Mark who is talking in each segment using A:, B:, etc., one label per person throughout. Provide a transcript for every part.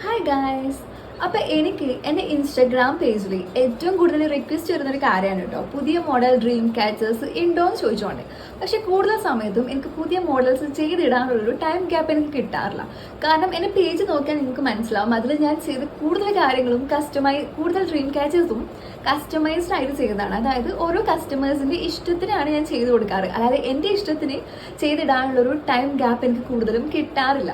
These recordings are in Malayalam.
A: Hi guys. അപ്പോൾ എനിക്ക് എൻ്റെ ഇൻസ്റ്റാഗ്രാം പേജിൽ ഏറ്റവും കൂടുതൽ റിക്വസ്റ്റ് വരുന്നൊരു കാര്യമാണ് കേട്ടോ, പുതിയ മോഡൽ ഡ്രീം ക്യാച്ചേഴ്സ് ഉണ്ടോ എന്ന് ചോദിച്ചുകൊണ്ട്. പക്ഷേ കൂടുതൽ സമയത്തും എനിക്ക് പുതിയ മോഡൽസ് ചെയ്തിടാനുള്ളൊരു ടൈം ഗ്യാപ്പ് എനിക്ക് കിട്ടാറില്ല. കാരണം എൻ്റെ പേജ് നോക്കിയാൽ നിങ്ങൾക്ക് മനസ്സിലാവും, അതിൽ ഞാൻ ചെയ്ത കൂടുതൽ കാര്യങ്ങളും കൂടുതൽ ഡ്രീം ക്യാച്ചേഴ്സും കസ്റ്റമൈസ്ഡ് ആയിട്ട് ചെയ്തതാണ്. അതായത് ഓരോ കസ്റ്റമേഴ്സിൻ്റെ ഇഷ്ടത്തിനാണ് ഞാൻ ചെയ്ത് കൊടുക്കാറ്. അതായത് എൻ്റെ ഇഷ്ടത്തിന് ചെയ്തിടാനുള്ളൊരു ടൈം ഗ്യാപ്പ് എനിക്ക് കൂടുതലും കിട്ടാറില്ല.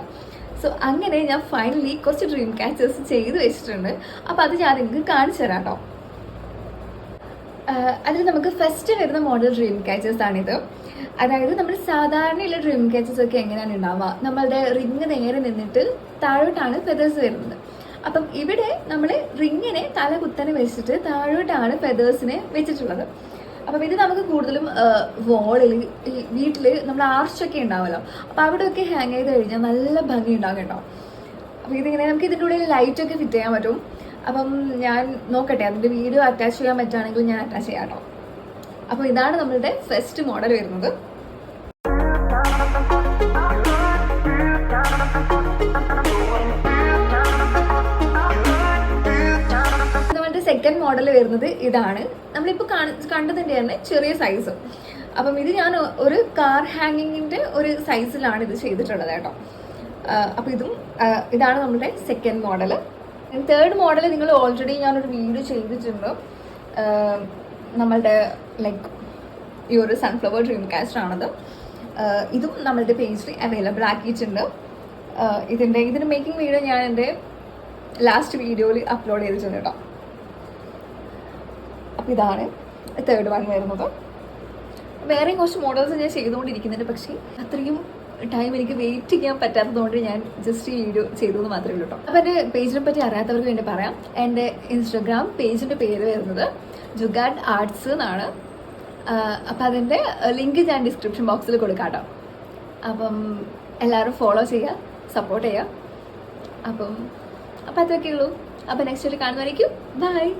A: സോ അങ്ങനെ ഞാൻ ഫൈനലി കുറച്ച് ഡ്രീം ക്യാച്ചേഴ്സ് ചെയ്ത് വെച്ചിട്ടുണ്ട്. അപ്പോൾ അത് ഞാൻ നിങ്ങൾക്ക് കാണിച്ചു തരാം കേട്ടോ. അതിൽ നമുക്ക് ഫസ്റ്റ് വരുന്ന മോഡൽ ഡ്രീം ക്യാച്ചേഴ്സ് ആണിത്. അതായത് നമ്മൾ സാധാരണയുള്ള ഡ്രീം ക്യാച്ചേഴ്സ് ഒക്കെ എങ്ങനെയാണ് ഉണ്ടാവുക, നമ്മളുടെ റിങ് നേരെ നിന്നിട്ട് താഴോട്ടാണ് ഫെദേഴ്സ് വരുന്നത്. അപ്പം ഇവിടെ നമ്മൾ റിങ്ങിനെ തല കുത്തനെ വെച്ചിട്ട് താഴോട്ടാണ് ഫെദേഴ്സിനെ വെച്ചിട്ടുള്ളത്. അപ്പം ഇത് നമുക്ക് കൂടുതലും വോളിൽ വീട്ടിൽ നമ്മൾ ആർച്ചൊക്കെ ഉണ്ടാവുമല്ലോ, അപ്പോൾ അവിടെയൊക്കെ ഹാങ് ചെയ്ത് കഴിഞ്ഞാൽ നല്ല ഭംഗി ഉണ്ടാകും കേട്ടോ. അപ്പോൾ ഇതിങ്ങനെ നമുക്ക് ഇതിൻ്റെ ഉള്ളിൽ ലൈറ്റൊക്കെ ഫിറ്റ് ചെയ്യാൻ പറ്റും. അപ്പം ഞാൻ നോക്കട്ടെ, അതിൻ്റെ വീഡിയോ അറ്റാച്ച് ചെയ്യാൻ പറ്റുകയാണെങ്കിൽ ഞാൻ അറ്റാച്ച് ചെയ്യാം കേട്ടോ. അപ്പോൾ ഇതാണ് നമ്മളുടെ ഫസ്റ്റ് മോഡൽ വരുന്നത്. സെക്കൻഡ് മോഡൽ വരുന്നത് ഇതാണ്. നമ്മളിപ്പോൾ കണ്ടതിൻ്റെ തന്നെ ചെറിയ സൈസ്. അപ്പം ഇത് ഞാൻ ഒരു കാർ ഹാങ്ങിങ്ങിൻ്റെ ഒരു സൈസിലാണ് ഇത് ചെയ്തിട്ടുള്ളത് കേട്ടോ. അപ്പോൾ ഇതാണ് നമ്മുടെ സെക്കൻഡ് മോഡൽ. തേർഡ് മോഡൽ നിങ്ങൾ ഓൾറെഡി ഞാനൊരു വീഡിയോ ചെയ്തിട്ടുണ്ട്. നമ്മളുടെ ഈ ഒരു സൺഫ്ലവർ ഡ്രീം കാസ്റ്റർ ആണത്. ഇതും നമ്മളുടെ പേജിൽ അവൈലബിൾ ആക്കിയിട്ടുണ്ട്. ഇതിൻ്റെ മേക്കിംഗ് വീഡിയോ ഞാൻ എൻ്റെ ലാസ്റ്റ് വീഡിയോയിൽ അപ്ലോഡ് ചെയ്തിട്ടുണ്ട് കേട്ടോ. അപ്പോൾ ഇതാണ് തേർഡ് വൺ വരുന്നത്. വേറെയും കുറച്ച് മോഡൽസ് ഞാൻ ചെയ്തുകൊണ്ടിരിക്കുന്നുണ്ട്, പക്ഷേ അത്രയും ടൈം എനിക്ക് വെയിറ്റ് ചെയ്യാൻ പറ്റാത്തതുകൊണ്ട് ഞാൻ ജസ്റ്റ് ഈ വീഡിയോ ചെയ്തതെന്ന് മാത്രമേ ഉള്ളൂ കേട്ടോ. അപ്പോൾ എൻ്റെ പേജിനെ പറ്റി അറിയാത്തവർക്ക് വേണ്ടി പറയാം. എൻ്റെ ഇൻസ്റ്റാഗ്രാം പേജിൻ്റെ പേര് വരുന്നത് ജുഗാഡ് ആർട്സ് എന്നാണ്. അപ്പം അതിൻ്റെ ലിങ്ക് ഞാൻ ഡിസ്ക്രിപ്ഷൻ ബോക്സിൽ കൊടുക്കാം കേട്ടോ. അപ്പം എല്ലാവരും ഫോളോ ചെയ്യുക, സപ്പോർട്ട് ചെയ്യുക. അപ്പം അത്രയൊക്കെ ഉള്ളൂ. അപ്പം നെക്സ്റ്റ് കാണുന്നതായിരിക്കും. ബൈ.